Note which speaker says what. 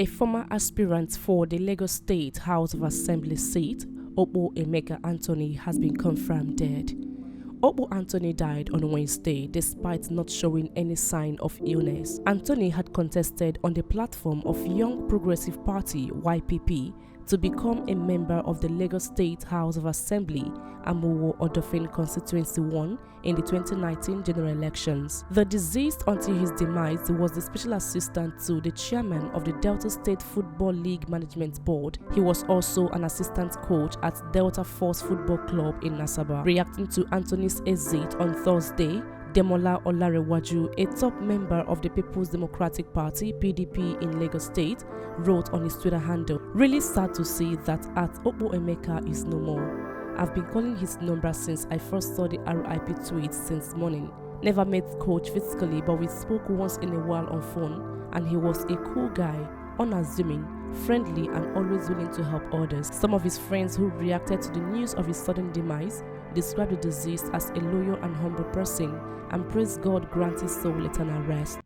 Speaker 1: A former aspirant for the Lagos State House of Assembly seat, Okpo Emeka Anthony, has been confirmed dead. Okpo Anthony died on Wednesday despite not showing any sign of illness. Anthony had contested on the platform of Young Progressive Party (YPP) to become a member of the Lagos State House of Assembly Amuwo Odofin Constituency 1 in the 2019 general elections. The deceased until his demise was the special assistant to the chairman of the Delta State Football League Management Board. He was also an assistant coach at Delta Force Football Club in Asaba. Reacting to Anthony's exit on Thursday, Demola Olarewaju, a top member of the People's Democratic Party (PDP) in Lagos State, wrote on his Twitter handle, "Really sad to see that at Okpo Emeka is no more. I've been calling his number since I first saw the RIP tweet since morning. Never met coach physically, but we spoke once in a while on phone, and he was a cool guy, unassuming, friendly, and always willing to help others." Some of his friends who reacted to the news of his sudden demise described the deceased as a loyal and humble person and praised God grant his soul eternal rest.